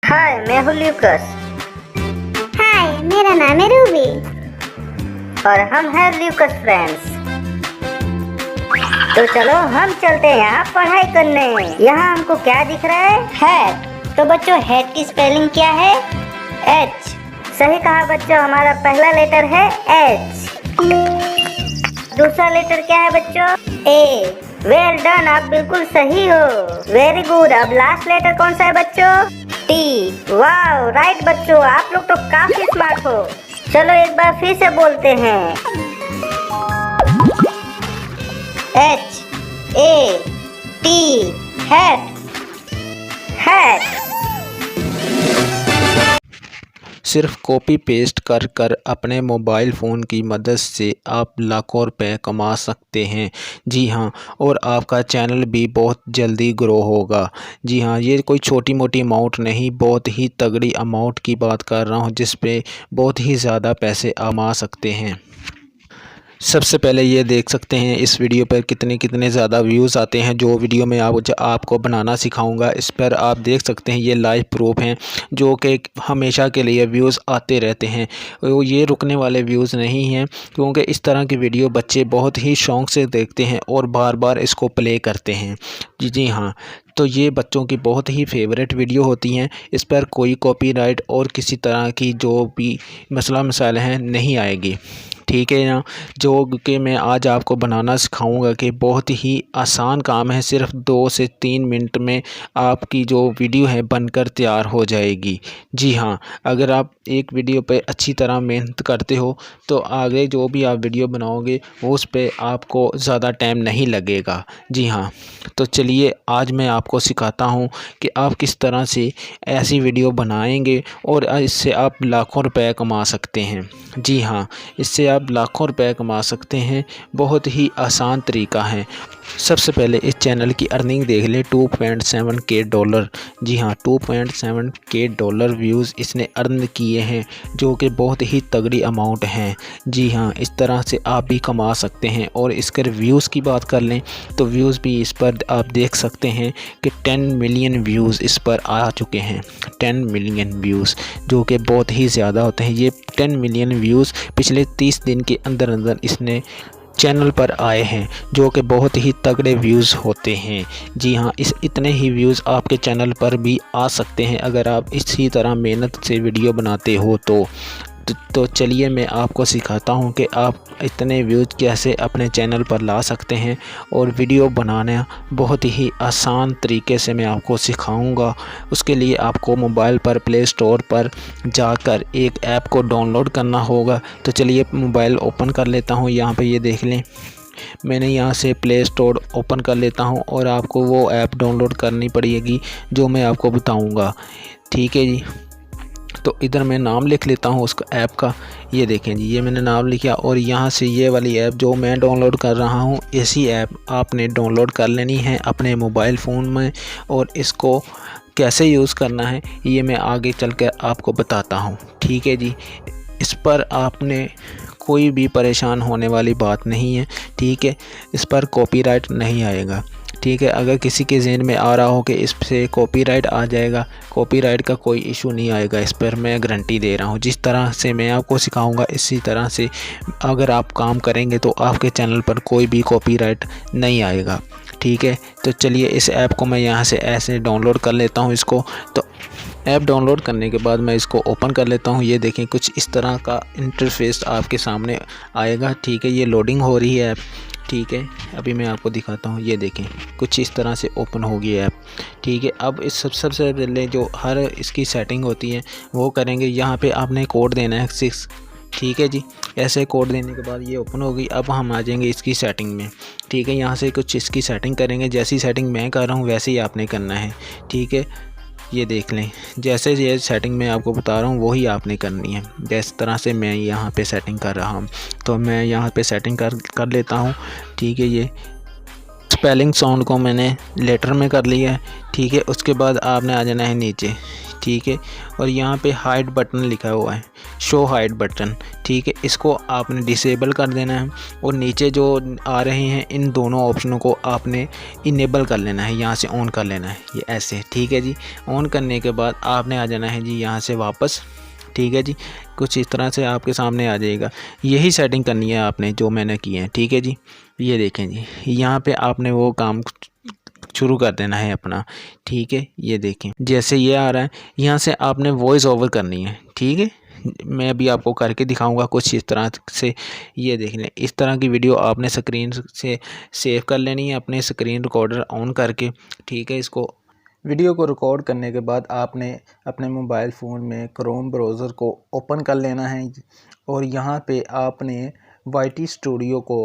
हाय, मैं हूँ ल्यूकस। हाय, मेरा नाम है रूबी। और हम हैं ल्यूकस फ्रेंड्स। तो चलो हम चलते हैं यहाँ पढ़ाई करने। यहाँ हमको क्या दिख रहा है? हैट। तो बच्चों, हैट की स्पेलिंग क्या है? एच। सही कहा बच्चों, हमारा पहला लेटर है एच। दूसरा लेटर क्या है बच्चों? ए। वेल डन, आप बिल्कुल सही हो। Very good. अब लास्ट लेटर कौन सा है बच्चों? टी। वाओ, राइट बच्चों, आप लोग तो काफी स्मार्ट हो। चलो एक बार फिर से बोलते हैं। H A T. Hat. Hat. सिर्फ कॉपी पेस्ट कर कर अपने मोबाइल फ़ोन की मदद से आप लाखों रुपए कमा सकते हैं। जी हाँ, और आपका चैनल भी बहुत जल्दी ग्रो होगा। जी हाँ, ये कोई छोटी मोटी अमाउंट नहीं, बहुत ही तगड़ी अमाउंट की बात कर रहा हूँ जिस पे बहुत ही ज़्यादा पैसे कमा सकते हैं। सबसे पहले ये देख सकते हैं इस वीडियो पर कितने ज़्यादा व्यूज़ आते हैं। जो वीडियो में आपको बनाना सिखाऊंगा, इस पर आप देख सकते हैं ये लाइव प्रूफ हैं जो कि हमेशा के लिए व्यूज़ आते रहते हैं। ये रुकने वाले व्यूज़ नहीं हैं, क्योंकि इस तरह की वीडियो बच्चे बहुत ही शौक़ से देखते हैं और बार बार इसको प्ले करते हैं। जी हाँ, तो ये बच्चों की बहुत ही फेवरेट वीडियो होती हैं। इस पर कोई कॉपीराइट और किसी तरह की जो भी मसला मसाइल हैं नहीं आएगी। ठीक है ना। जो कि मैं आज आपको बनाना सिखाऊंगा कि बहुत ही आसान काम है, सिर्फ 2 से 3 मिनट में आपकी जो वीडियो है बनकर तैयार हो जाएगी। जी हाँ, अगर आप एक वीडियो पे अच्छी तरह मेहनत करते हो तो आगे जो भी आप वीडियो बनाओगे वो उस पे आपको ज़्यादा टाइम नहीं लगेगा। जी हाँ, तो चलिए आज मैं आपको सिखाता हूँ कि आप किस तरह से ऐसी वीडियो बनाएंगे और इससे आप लाखों रुपए कमा सकते हैं। जी हाँ, इससे आप लाखों रुपए कमा सकते हैं। बहुत ही आसान तरीका है। सबसे पहले इस चैनल की अर्निंग देख ले, 2.7 के डॉलर। जी हाँ, 2.7 के डॉलर व्यूज़ इसने अर्न किए हैं, जो कि बहुत ही तगड़ी अमाउंट हैं। जी हाँ, इस तरह से आप भी कमा सकते हैं। और इसके व्यूज़ की बात कर लें तो व्यूज़ भी इस पर आप देख सकते हैं कि 10 मिलियन व्यूज़ इस पर आ चुके हैं। 10 मिलियन व्यूज़, जो कि बहुत ही ज़्यादा होते हैं। ये 10 मिलियन व्यूज़ पिछले 30 दिन के अंदर अंदर इसने चैनल पर आए हैं, जो कि बहुत ही तगड़े व्यूज़ होते हैं। जी हाँ, इतने ही व्यूज़ आपके चैनल पर भी आ सकते हैं अगर आप इसी तरह मेहनत से वीडियो बनाते हो तो चलिए मैं आपको सिखाता हूँ कि आप इतने व्यूज़ कैसे अपने चैनल पर ला सकते हैं। और वीडियो बनाना बहुत ही आसान तरीके से मैं आपको सिखाऊंगा। उसके लिए आपको मोबाइल पर प्ले स्टोर पर जाकर एक ऐप को डाउनलोड करना होगा। तो चलिए मोबाइल ओपन कर लेता हूँ। यहाँ पे ये देख लें, मैंने यहाँ से प्ले स्टोर ओपन कर लेता हूँ और आपको वो ऐप डाउनलोड करनी पड़ेगी जो मैं आपको बताऊँगा। ठीक है जी, तो इधर मैं नाम लिख लेता हूँ उसका ऐप का। ये देखें जी, ये मैंने नाम लिखा और यहाँ से ये वाली ऐप जो मैं डाउनलोड कर रहा हूँ, ऐसी ऐप आपने डाउनलोड कर लेनी है अपने मोबाइल फ़ोन में। और इसको कैसे यूज़ करना है ये मैं आगे चल कर आपको बताता हूँ। ठीक है जी, इस पर आपने कोई भी परेशान होने वाली बात नहीं है। ठीक है, इस पर कॉपीराइट नहीं आएगा। ठीक है, अगर किसी के ज़हन में आ रहा हो कि इस से कॉपीराइट आ जाएगा, कॉपीराइट का कोई इशू नहीं आएगा। इस पर मैं गारंटी दे रहा हूँ। जिस तरह से मैं आपको सिखाऊंगा इसी तरह से अगर आप काम करेंगे तो आपके चैनल पर कोई भी कॉपीराइट नहीं आएगा। ठीक है, तो चलिए इस ऐप को मैं यहाँ से ऐसे डाउनलोड कर लेता हूँ इसको। तो ऐप डाउनलोड करने के बाद मैं इसको ओपन कर लेता हूँ। ये देखें, कुछ इस तरह का इंटरफेस आपके सामने आएगा। ठीक है, ये लोडिंग हो रही है ऐप। ठीक है, अभी मैं आपको दिखाता हूँ। ये देखें, कुछ इस तरह से ओपन होगी ऐप। ठीक है, अब इस सबसे पहले जो हर इसकी सेटिंग होती है वो करेंगे। यहाँ पे आपने कोड देना है 6। ठीक है जी, ऐसे कोड देने के बाद ये ओपन होगी। अब हम आ जाएंगे इसकी सेटिंग में। ठीक है, यहाँ से कुछ इसकी सेटिंग करेंगे। जैसी सेटिंग मैं कर रहा हूँ वैसे ही आपने करना है। ठीक है, ये देख लें, जैसे ये सेटिंग मैं आपको बता रहा हूँ वही आपने करनी है। जिस तरह से मैं यहाँ पे सेटिंग कर रहा हूँ तो मैं यहाँ पे सेटिंग कर लेता हूँ। ठीक है, ये स्पेलिंग साउंड को मैंने लेटर में कर लिया है। ठीक है, उसके बाद आपने आ जाना है नीचे। ठीक है। और यहाँ पे हाइड बटन लिखा हुआ है, शो हाइड बटन, ठीक है। इसको आपने डिसेबल कर देना है और नीचे जो आ रहे हैं इन दोनों ऑप्शनों को आपने इनेबल कर लेना है, यहाँ से ऑन कर लेना है, ये ऐसे, ठीक है जी। ऑन करने के बाद आपने आ जाना है जी यहाँ से वापस, ठीक है जी। कुछ इस तरह से आपके सामने आ जाएगा। यही सेटिंग करनी है आपने जो मैंने की है, ठीक है जी। ये देखें जी, यहाँ पे आपने वो काम शुरू कर देना है अपना, ठीक है। ये देखें जैसे ये आ रहा है, यहाँ से आपने वॉइस ओवर करनी है, ठीक है। मैं अभी आपको करके दिखाऊंगा कुछ इस तरह से। ये देख लें, इस तरह की वीडियो आपने स्क्रीन से सेव कर लेनी है अपने स्क्रीन रिकॉर्डर ऑन करके, ठीक है। इसको वीडियो को रिकॉर्ड करने के बाद आपने अपने मोबाइल फ़ोन में क्रोम ब्राउज़र को ओपन कर लेना है और यहाँ पे आपने YT स्टूडियो को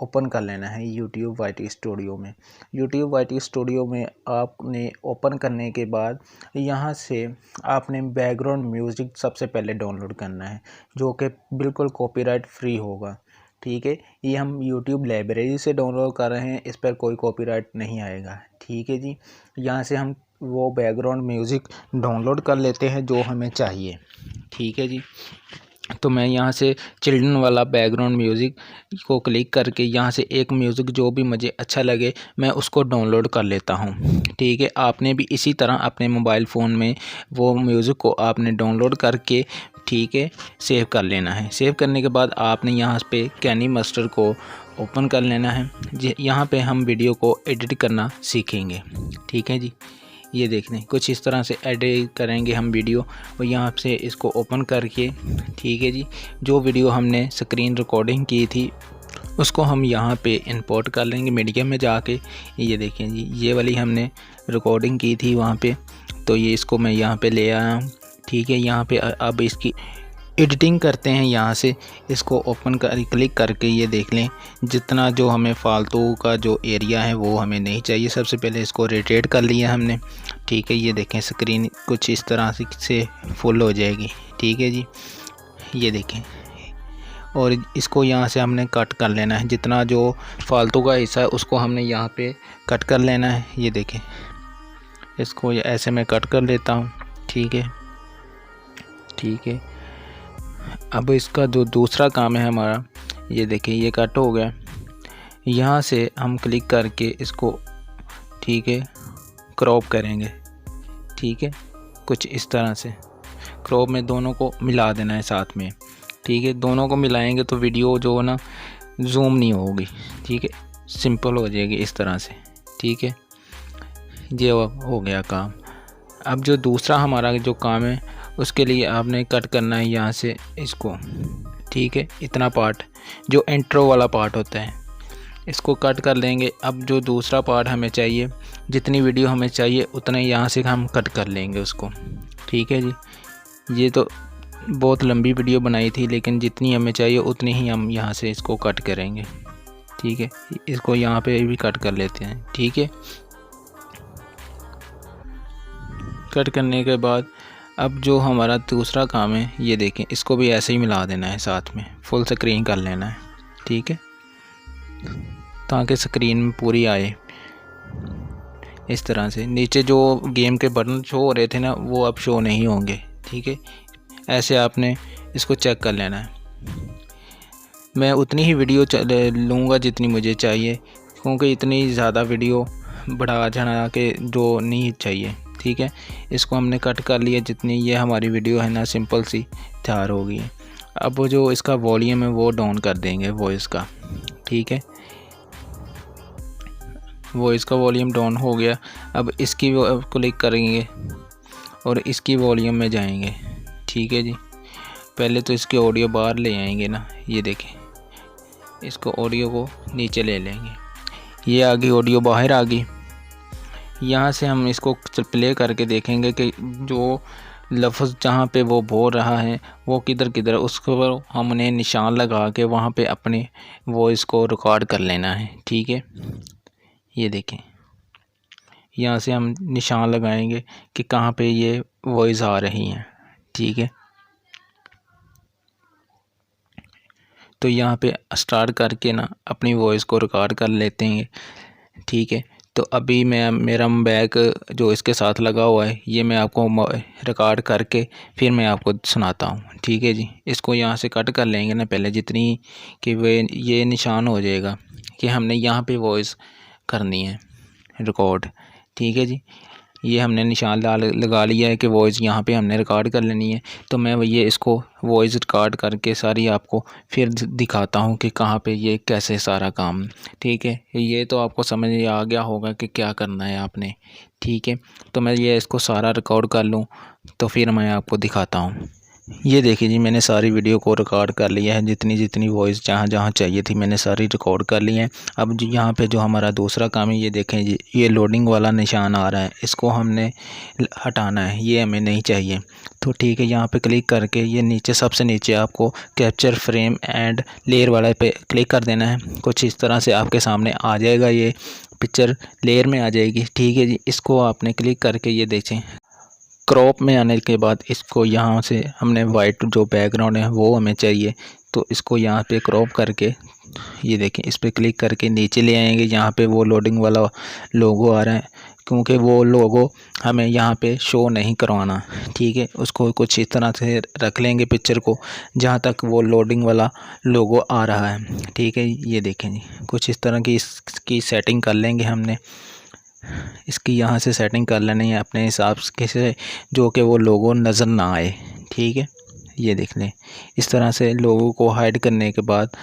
ओपन कर लेना है। यूट्यूब YT स्टूडियो में, यूट्यूब YT स्टूडियो में आपने ओपन करने के बाद यहाँ से आपने बैकग्राउंड म्यूज़िक सबसे पहले डाउनलोड करना है, जो कि बिल्कुल कॉपीराइट फ्री होगा, ठीक है। ये हम यूट्यूब लाइब्रेरी से डाउनलोड कर रहे हैं, इस पर कोई कॉपीराइट नहीं आएगा, ठीक है जी। यहाँ से हम वो बैकग्राउंड म्यूज़िक डाउनलोड कर लेते हैं जो हमें चाहिए, ठीक है जी। तो मैं यहाँ से चिल्ड्रन वाला बैकग्राउंड म्यूज़िक को क्लिक करके यहाँ से एक म्यूज़िक जो भी मुझे अच्छा लगे मैं उसको डाउनलोड कर लेता हूँ, ठीक है। आपने भी इसी तरह अपने मोबाइल फ़ोन में वो म्यूज़िक को आपने डाउनलोड करके, ठीक है, सेव कर लेना है। सेव करने के बाद आपने यहाँ पे कैनी मास्टर को ओपन कर लेना है। यहाँ पे हम वीडियो को एडिट करना सीखेंगे, ठीक है जी। ये देख लें, कुछ इस तरह से एडिट करेंगे हम वीडियो और यहाँ से इसको ओपन करके, ठीक है जी। जो वीडियो हमने स्क्रीन रिकॉर्डिंग की थी उसको हम यहाँ पे इंपोर्ट कर लेंगे मीडिया में जाके। ये देखें जी, ये वाली हमने रिकॉर्डिंग की थी वहाँ पे, तो ये इसको मैं यहाँ पे ले आया हूँ, ठीक है। यहाँ पे अब इसकी एडिटिंग करते हैं। यहाँ से इसको ओपन कर क्लिक करके ये देख लें, जितना जो हमें फालतू का जो एरिया है वो हमें नहीं चाहिए। सबसे पहले इसको रोटेट कर लिया हमने, ठीक है। ये देखें स्क्रीन कुछ इस तरह से फुल हो जाएगी, ठीक है जी। ये देखें, और इसको यहाँ से हमने कट कर लेना है, जितना जो फालतू का हिस्सा है उसको हमने यहाँ पे कट कर लेना है। ये देखें, इसको ऐसे मैं कट कर लेता हूँ, ठीक है, ठीक है। अब इसका जो दूसरा काम है हमारा, ये देखिए ये कट हो गया। यहाँ से हम क्लिक करके इसको, ठीक है, क्रॉप करेंगे, ठीक है। कुछ इस तरह से क्रॉप में दोनों को मिला देना है साथ में, ठीक है। दोनों को मिलाएंगे तो वीडियो जो है ना जूम नहीं होगी, ठीक है, सिंपल हो जाएगी इस तरह से, ठीक है। ये हो गया काम। अब जो दूसरा हमारा जो काम है उसके लिए आपने कट करना है यहाँ से इसको, ठीक है। इतना पार्ट जो इंट्रो वाला पार्ट होता है इसको कट कर लेंगे। अब जो दूसरा पार्ट हमें चाहिए, जितनी वीडियो हमें चाहिए उतना यहाँ से हम कट कर लेंगे उसको, ठीक है जी। ये तो बहुत लंबी वीडियो बनाई थी, लेकिन जितनी हमें चाहिए उतनी ही हम यहाँ से इसको कट करेंगे, ठीक है। इसको यहाँ पे भी कट कर लेते हैं, ठीक है। कट करने के बाद अब जो हमारा दूसरा काम है, ये देखें, इसको भी ऐसे ही मिला देना है साथ में, फुल स्क्रीन कर लेना है, ठीक है, ताकि स्क्रीन में पूरी आए। इस तरह से नीचे जो गेम के बटन शो हो रहे थे ना वो अब शो नहीं होंगे, ठीक है। ऐसे आपने इसको चेक कर लेना है। मैं उतनी ही वीडियो लूँगा जितनी मुझे चाहिए, क्योंकि इतनी ज़्यादा वीडियो बढ़ा चढ़ा के जो नहीं चाहिए, ठीक है। इसको हमने कट कर लिया, जितनी ये हमारी वीडियो है ना सिंपल सी तैयार हो गई है। अब वो जो इसका वॉल्यूम है वो डाउन कर देंगे वॉइस का, ठीक है। वॉइस का वॉल्यूम डाउन हो गया। अब इसकी क्लिक करेंगे और इसकी वॉल्यूम में जाएंगे, ठीक है जी। पहले तो इसके ऑडियो बाहर ले आएंगे ना, ये देखें, इसको ऑडियो को नीचे ले लेंगे, ये आगे ऑडियो बाहर आ गई। यहाँ से हम इसको प्ले करके देखेंगे कि जो लफ्ज़ जहाँ पे वो बोल रहा है वो किधर किधर, उसको हमने निशान लगा के वहाँ पे अपने वॉइस को रिकॉर्ड कर लेना है, ठीक है। ये देखें, यहाँ से हम निशान लगाएंगे कि कहाँ पे ये वॉइस आ रही हैं, ठीक है। तो यहाँ पे स्टार्ट करके ना अपनी वॉइस को रिकॉर्ड कर लेते हैं, ठीक है। तो अभी मैं मेरा बैग जो इसके साथ लगा हुआ है ये मैं आपको रिकॉर्ड करके फिर मैं आपको सुनाता हूँ, ठीक है जी। इसको यहाँ से कट कर लेंगे ना पहले, जितनी कि वे ये निशान हो जाएगा कि हमने यहाँ पे वॉइस करनी है रिकॉर्ड, ठीक है जी। ये हमने निशान लगा लिया है कि वॉइस यहाँ पे हमने रिकॉर्ड कर लेनी है। तो मैं ये इसको वॉइस रिकॉर्ड करके सारी आपको फिर दिखाता हूँ कि कहाँ पे ये कैसे सारा काम, ठीक है। ये तो आपको समझ आ गया होगा कि क्या करना है आपने, ठीक है। तो मैं ये इसको सारा रिकॉर्ड कर लूँ तो फिर मैं आपको दिखाता हूँ। ये देखिए जी, मैंने सारी वीडियो को रिकॉर्ड कर लिया है, जितनी जितनी वॉइस जहाँ जहाँ चाहिए थी मैंने सारी रिकॉर्ड कर ली है। अब जी यहाँ पे जो हमारा दूसरा काम है, ये देखें जी, ये लोडिंग वाला निशान आ रहा है, इसको हमने हटाना है, ये हमें नहीं चाहिए। तो ठीक है, यहाँ पे क्लिक करके ये नीचे सबसे नीचे आपको कैप्चर फ्रेम एंड लेयर वाला पे क्लिक कर देना है। कुछ इस तरह से आपके सामने आ जाएगा, ये पिक्चर लेयर में आ जाएगी, ठीक है जी। इसको आपने क्लिक करके ये देखें, क्रॉप में आने के बाद इसको यहाँ से हमने वाइट जो बैकग्राउंड है वो हमें चाहिए, तो इसको यहाँ पे क्रॉप करके ये देखें, इस पर क्लिक करके नीचे ले आएंगे। यहाँ पे वो लोडिंग वाला लोगो आ रहा है, क्योंकि वो लोगो हमें यहाँ पे शो नहीं करवाना, ठीक है। उसको कुछ इस तरह से रख लेंगे पिक्चर को जहाँ तक वो लोडिंग वाला लोगो आ रहा है, ठीक है। ये देखें जी, कुछ इस तरह की इसकी सेटिंग कर लेंगे हमने। इसकी यहाँ से सेटिंग कर लेनी है अपने हिसाब से, जो कि वो लोगो नज़र ना आए, ठीक है। ये देख लें, इस तरह से लोगों को हाइड करने के बाद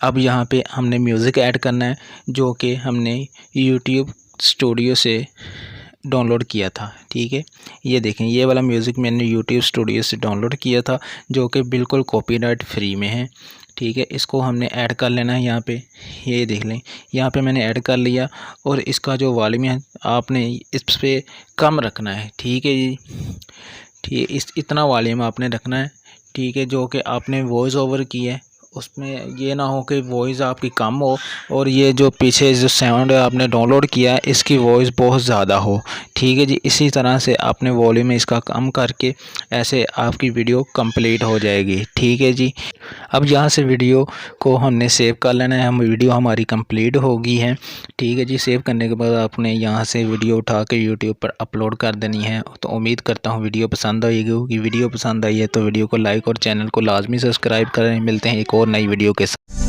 अब यहाँ पे हमने म्यूज़िक ऐड करना है, जो कि हमने यूट्यूब स्टूडियो से डाउनलोड किया था, ठीक है। ये देखें, ये वाला म्यूज़िक मैंने यूट्यूब स्टूडियो से डाउनलोड किया था, जो कि बिल्कुल कॉपीराइट फ्री में है, ठीक है। इसको हमने ऐड कर लेना है यहाँ पे। ये देख लें, यहाँ पे मैंने ऐड कर लिया, और इसका जो वॉल्यूम है आपने इस पे कम रखना है, ठीक है जी। ठीक है, इतना वॉल्यूम आपने रखना है, ठीक है। जो कि आपने वॉइस ओवर की है उसमें ये ना हो कि वॉइस आपकी कम हो और ये जो पीछे जो साउंड आपने डाउनलोड किया है इसकी वॉइस बहुत ज़्यादा हो, ठीक है जी। इसी तरह से आपने वॉल्यूम इसका कम करके ऐसे आपकी वीडियो कंप्लीट हो जाएगी, ठीक है जी। अब यहाँ से वीडियो को हमने सेव कर लेना है, हम वीडियो हमारी कंप्लीट हो गई है, ठीक है जी। सेव करने के बाद आपने यहाँ से वीडियो उठा के यूट्यूब पर अपलोड कर देनी है। तो उम्मीद करता हूँ वीडियो पसंद आएगी। वीडियो पसंद आई है तो वीडियो को लाइक और चैनल को लाजमी सब्सक्राइब करें। मिलते हैं एक और नई वीडियो के साथ।